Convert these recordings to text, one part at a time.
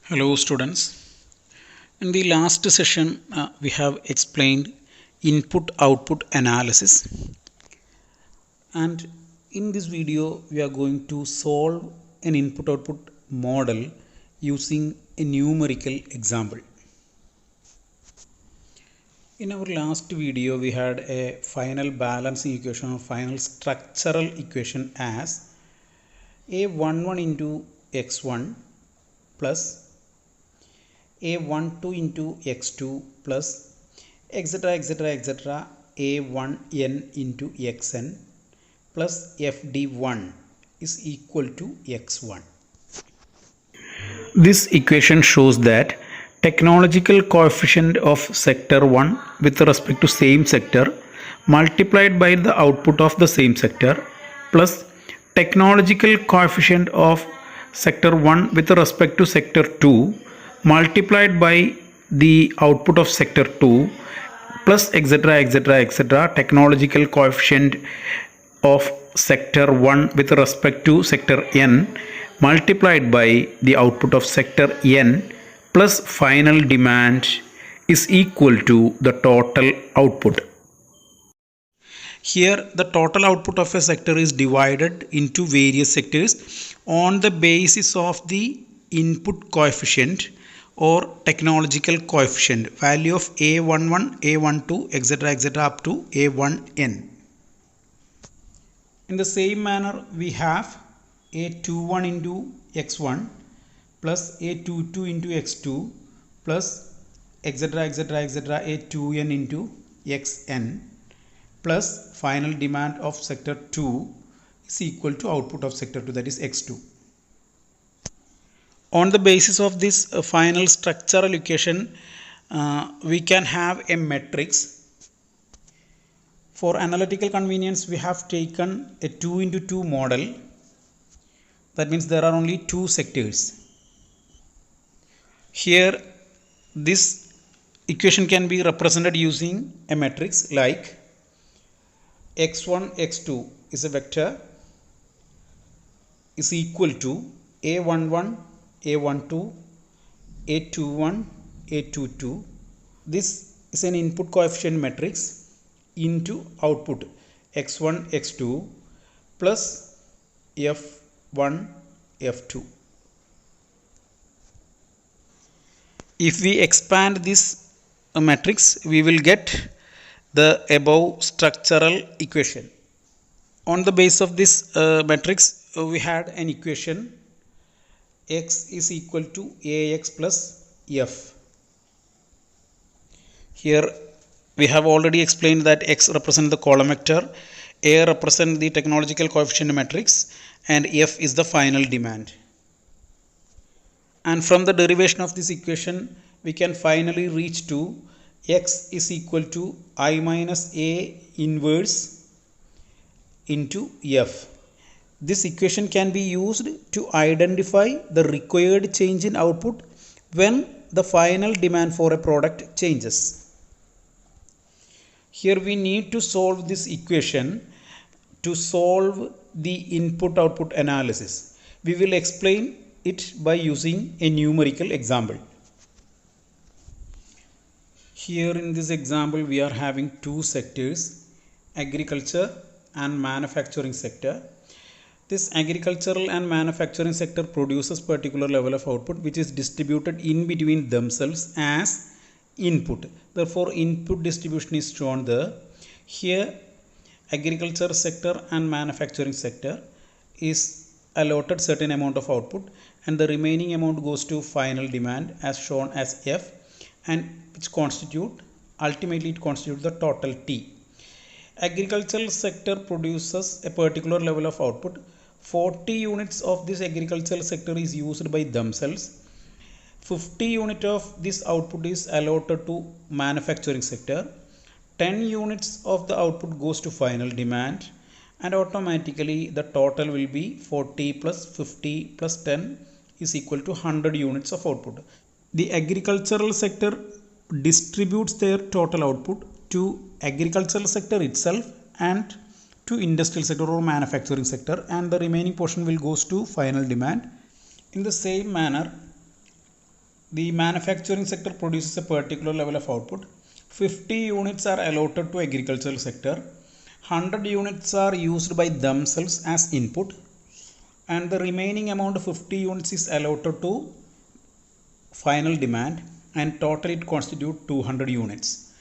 Hello students. In the last session we have explained input output analysis, and in this video we are going to solve an input output model using a numerical example. In our last video we had a final balancing equation or final structural equation as a11 into x1 plus a12 into x2 plus etc a1n into xn plus fd1 is equal to x1. This equation shows that technological coefficient of sector 1 with respect to same sector multiplied by the output of the same sector plus technological coefficient of sector 1 with respect to sector 2 multiplied by the output of sector 2 plus etc technological coefficient of sector 1 with respect to sector n multiplied by the output of sector n plus final demand is equal to the total output. Here the total output of a sector is divided into various sectors on the basis of the input coefficient or technological coefficient value of a11, a12 etc up to a1n. In the same manner we have a21 into x1 plus a22 into x2 plus etc a2n into xn plus final demand of sector 2 is equal to output of sector 2, that is x2. On the basis of this final structural equation we can have a matrix. For analytical convenience we have taken a 2 into 2 model. That means there are only two sectors. Here this equation can be represented using a matrix like x1 x2 is a vector is equal to a11 a12 a21 a22. This is an input coefficient matrix into output x1 x2 plus f1 f2. If we expand this matrix we will get the above structural equation. On the base of this matrix we had an equation x is equal to ax plus f. Here we have already explained that x represents the column vector, a represents the technological coefficient matrix, and f is the final demand. And from the derivation of this equation we can finally reach to x is equal to I minus a inverse into f. This equation can be used to identify the required change in output when the final demand for a product changes. Here we need to solve this equation to solve the input output analysis. We will explain it by using a numerical example. Here in this example we are having two sectors, agriculture and manufacturing sector. This agricultural and manufacturing sector produces particular level of output which is distributed in between themselves as input. Therefore input distribution is shown there. Here agriculture sector and manufacturing sector is allotted certain amount of output and the remaining amount goes to final demand as shown as f, and which ultimately it constitutes the total T. Agricultural sector produces a particular level of output. 40 units of this agricultural sector is used by themselves. 50 units of this output is allotted to manufacturing sector. 10 units of the output goes to final demand, and automatically the total will be 40 plus 50 plus 10 is equal to 100 units of output. The agricultural sector distributes their total output to agricultural sector itself and to industrial sector or manufacturing sector, and the remaining portion will goes to final demand. In the same manner the manufacturing sector produces a particular level of output. 50 units are allotted to agricultural sector. 100 units are used by themselves as input, and the remaining amount of 50 units is allotted to final demand, and total it constitutes 200 units.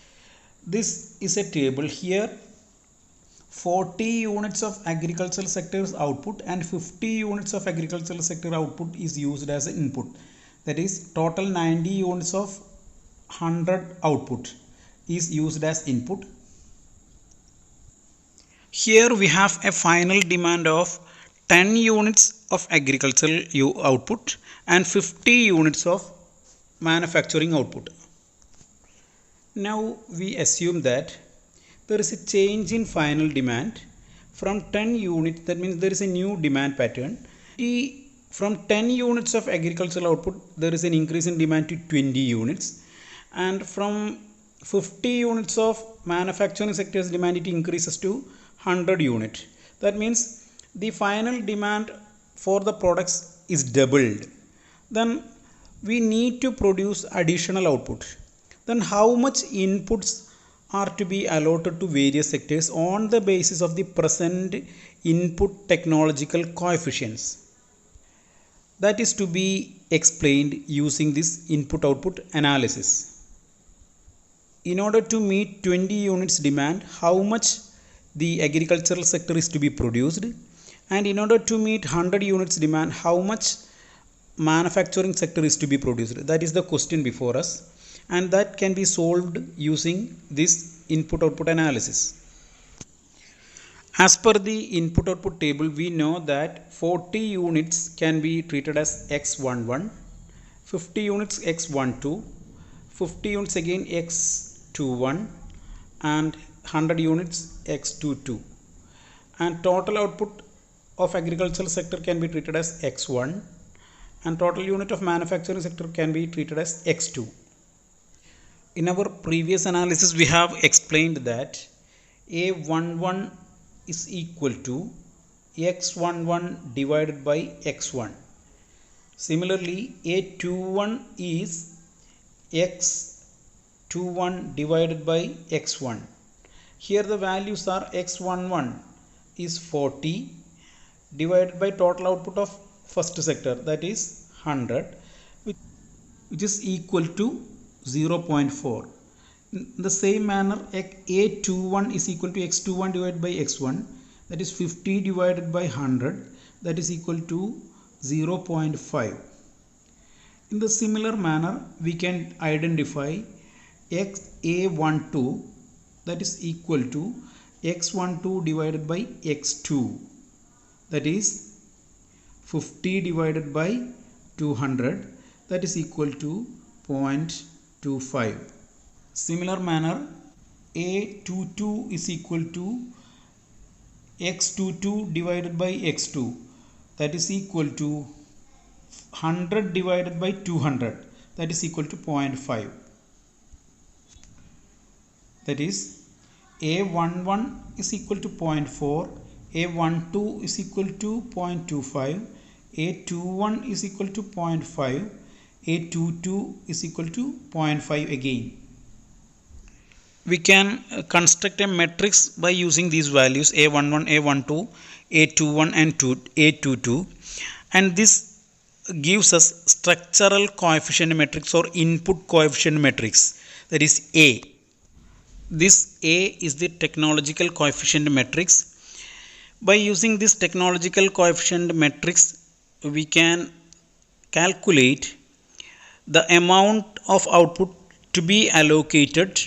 This is a table. Here 40 units of agricultural sector's output and 50 units of agricultural sector output is used as an input. That is, total 90 units of 100 output is used as input. Here we have a final demand of 10 units of agricultural output and 50 units of manufacturing output. Now we assume that there is a change in final demand from 10 units. That means there is a new demand pattern. From 10 units of agricultural output, there is an increase in demand to 20 units, and from 50 units of manufacturing sector's demand, it increases to 100 units. That means the final demand for the products is doubled. Then we need to produce additional output. Then how much inputs are to be allotted to various sectors on the basis of the present input technological coefficients? That is to be explained using this input-output analysis. In order to meet 20 units demand, how much the agricultural sector is to be produced, and in order to meet 100 units demand, how much manufacturing sector is to be produced? That is the question before us, and that can be solved using this input-output analysis. As per the input-output table, we know that 40 units can be treated as X11, 50 units X12, 50 units again X21, and 100 units X22. And total output of agricultural sector can be treated as X1, and total unit of manufacturing sector can be treated as X2. In our previous analysis, we have explained that A11 is equal to X11 divided by X1. Similarly, A21 is X21 divided by X1. Here the values are X11 is 40 divided by total output of first sector, that is 100, which is equal to 0.4. In the same manner, A21 is equal to X21 divided by X1, that is 50 divided by 100, that is equal to 0.5. In the similar manner, we can identify A12, that is equal to X12 divided by X2, that is 50 divided by 200, that is equal to 0.25. Similar manner, A22 is equal to X22 divided by X2, that is equal to 100 divided by 200, that is equal to 0.5. That is, A11 is equal to 0.4, A12 is equal to 0.25, A21 is equal to 0.5, A22 is equal to 0.5 again. We can construct a matrix by using these values A11, A12, A21 and A22, and this gives us structural coefficient matrix or input coefficient matrix, that is A. This A is the technological coefficient matrix. By using this technological coefficient matrix, we can calculate the amount of output to be allocated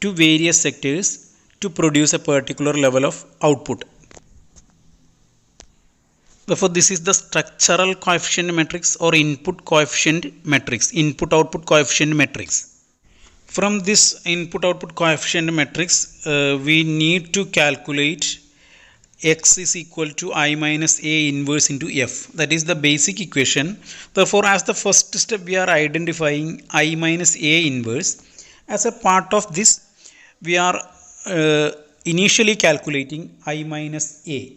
to various sectors to produce a particular level of output. Therefore, this is the structural coefficient matrix or input coefficient matrix, input output coefficient matrix. From this input output coefficient matrix, we need to calculate X is equal to I minus A inverse into F. That is the basic equation. Therefore, as the first step, we are identifying I minus A inverse. As a part of this, we are initially calculating I minus A.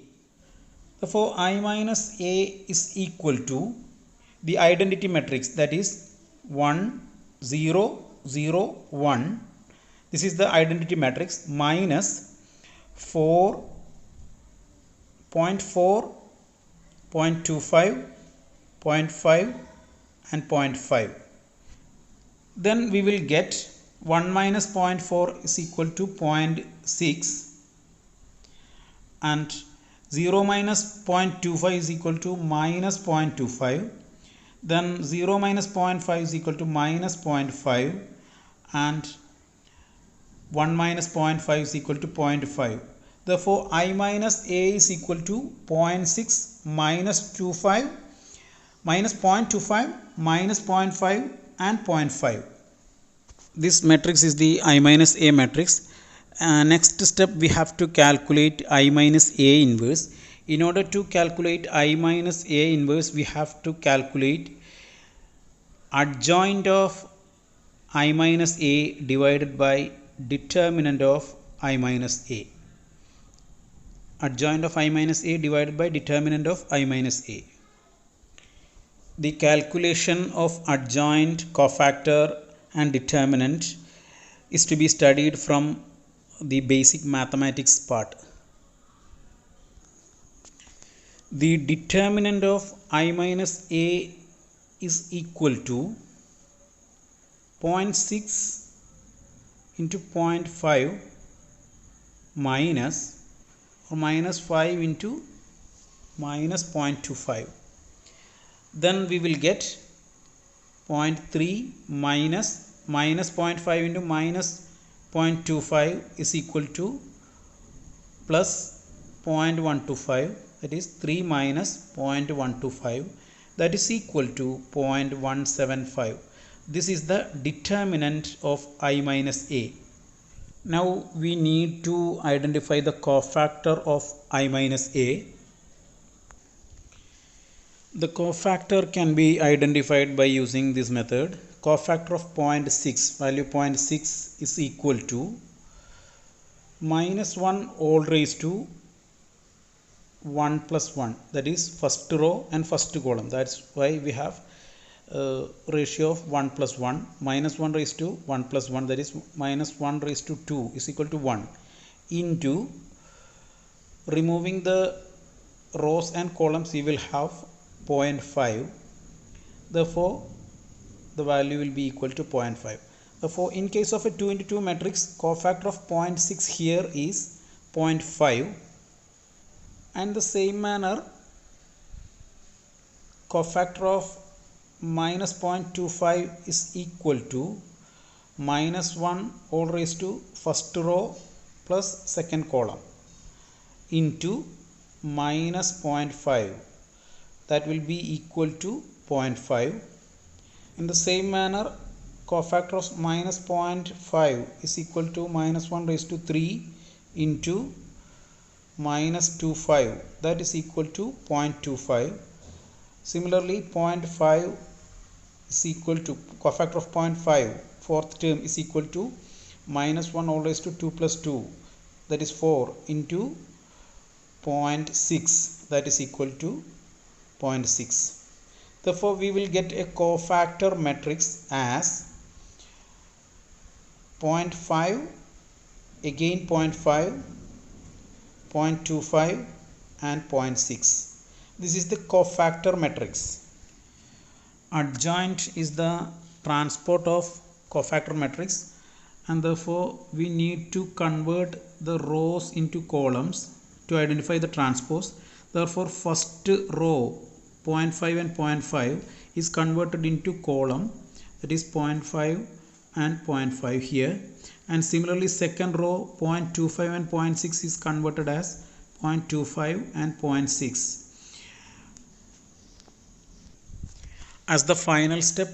Therefore, I minus A is equal to the identity matrix, that is 1 0 0 1. This is the identity matrix minus 4 0.4 0.25 0.5 and 0.5. Then we will get 1 minus 0.4 is equal to 0.6 and 0 minus 0.25 is equal to minus 0.25. Then 0 minus 0.5 is equal to minus 0.5 and 1 minus 0.5 is equal to 0.5. Therefore, I minus A is equal to 0.6 minus 25 minus 0.25 minus 0.5 and 0.5. This matrix is the I minus A matrix. Next step, we have to calculate I minus A inverse. In order to calculate I minus A inverse, we have to calculate adjoint of I minus A divided by determinant of I minus A. Adjoint of I minus A divided by determinant of I minus A. The calculation of adjoint, cofactor and determinant is to be studied from the basic mathematics part. The determinant of I minus A is equal to 0.6 into 0.5 minus or minus 5 into minus 0.25. Then we will get 0.3 minus 0.5 into minus 0.25 is equal to plus 0.125, that is 3 minus 0.125, that is equal to 0.175. This is the determinant of I minus A. Now we need to identify the cofactor of I minus A. The cofactor can be identified by using this method. Cofactor of 0.6, value 0.6 is equal to minus 1 all raised to 1 plus 1, that is first row and first column. That's why we have ratio of 1 plus 1, minus 1 raised to 1 plus 1, that is minus 1 raised to 2 is equal to 1, into removing the rows and columns, we will have 0.5. Therefore, the value will be equal to 0.5. Therefore, in case of a 2 into 2 matrix, cofactor of 0.6 here is 0.5, and the same manner cofactor of minus 0.25 is equal to minus 1 all raised to first row plus second column into minus 0.5, that will be equal to 0.5. In the same manner, cofactor of minus 0.5 is equal to minus 1 raised to 3 into minus 25, that is equal to 0.25. Similarly, 0.5 is equal to cofactor of 0.5, fourth term is equal to minus 1 all raised to 2 plus 2, that is 4 into 0.6, that is equal to 0.6. Therefore, we will get a cofactor matrix as 0.5, again 0.5, 0.25 and 0.6. This is the cofactor matrix. Adjoint is the transport of cofactor matrix, and therefore we need to convert the rows into columns to identify the transpose. Therefore, first row 0.5 and 0.5 is converted into column, that is 0.5 and 0.5 here, and similarly second row 0.25 and 0.6 is converted as 0.25 and 0.6. As the final step,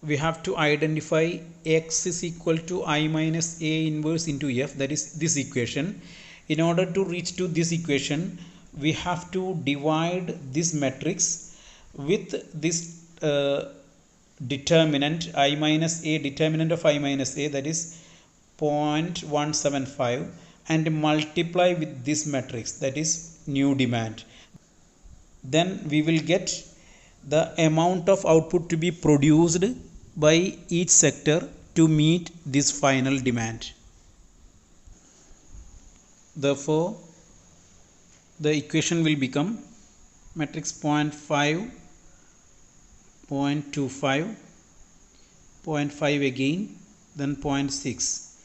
we have to identify x is equal to I minus A inverse into F, that is this equation. In order to reach to this equation, we have to divide this matrix with this determinant I minus A, determinant of I minus A, that is 0.175, and multiply with this matrix, that is new demand. Then we will get the amount of output to be produced by each sector to meet this final demand. Therefore, the equation will become matrix 0.5, 0.25, 0.5 again, then 0.6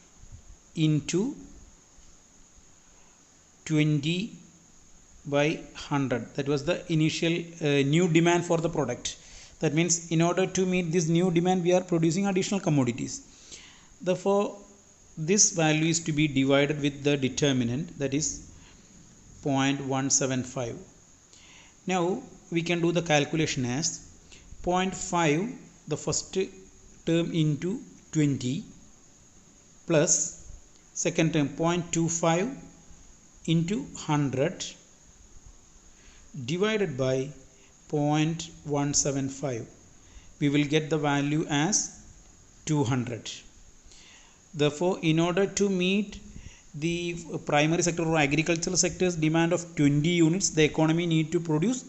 into 20 by 100. That was the initial new demand for the product. That means in order to meet this new demand, we are producing additional commodities. Therefore, this value is to be divided with the determinant, that is 0.175. Now we can do the calculation as 0.5, the first term, into 20 plus second term 0.25 into 100 divided by 0.175. We will get the value as 200. Therefore, in order to meet the primary sector or agricultural sector's demand of 20 units, the economy need to produce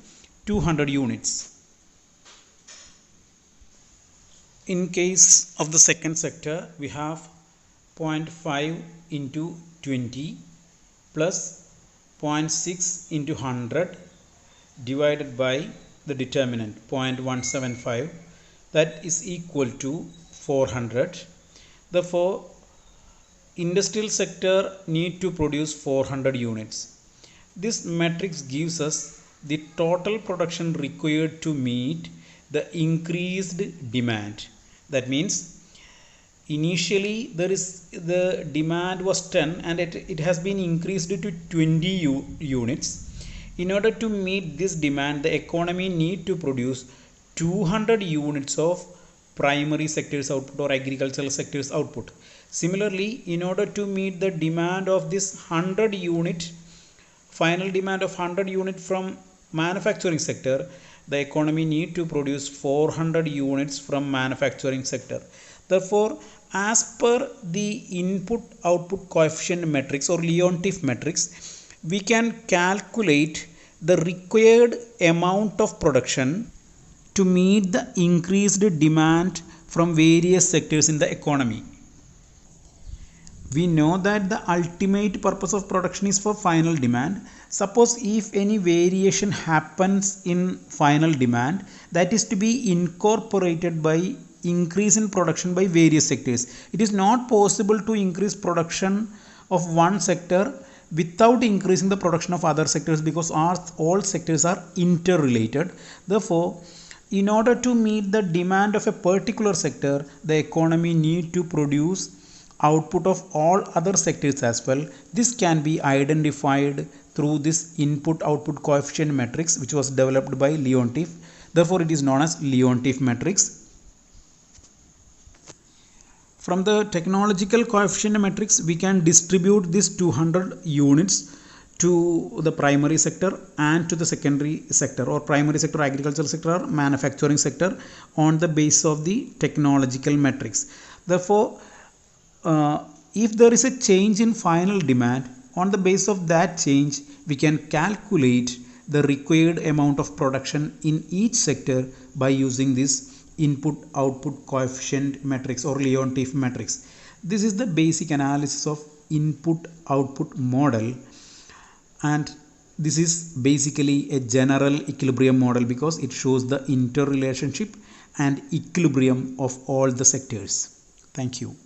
200 units. In case of the second sector, we have 0.5 into 20 plus 0.6 into 100 divided by the determinant 0.175, that is equal to 400. Therefore, industrial sector need to produce 400 units. This matrix gives us the total production required to meet the increased demand. That means initially the demand was 10 and it has been increased to 20 units. In order to meet this demand, the economy need to produce 200 units of primary sector's output or agricultural sector's output. Similarly, in order to meet the demand of this 100 unit, final demand of 100 unit from manufacturing sector, the economy need to produce 400 units from manufacturing sector. Therefore, as per the input output coefficient matrix or Leontief matrix, we can calculate the required amount of production to meet the increased demand from various sectors in the economy. We know that the ultimate purpose of production is for final demand. Suppose if any variation happens in final demand, that is to be incorporated by increase in production by various sectors. It is not possible to increase production of one sector without increasing the production of other sectors, because all sectors are interrelated. Therefore, in order to meet the demand of a particular sector, the economy need to produce output of all other sectors as well. This can be identified through this input output coefficient matrix, which was developed by Leontief. Therefore, it is known as Leontief matrix. From the technological coefficient matrix, we can distribute this 200 units to the primary sector and to the secondary sector, or primary sector, agricultural sector, or manufacturing sector, on the basis of the technological matrix. Therefore, if there is a change in final demand, on the basis of that change, we can calculate the required amount of production in each sector by using this input output coefficient matrix or Leontief matrix. This is the basic analysis of input output model, and this is basically a general equilibrium model because it shows the interrelationship and equilibrium of all the sectors. Thank you.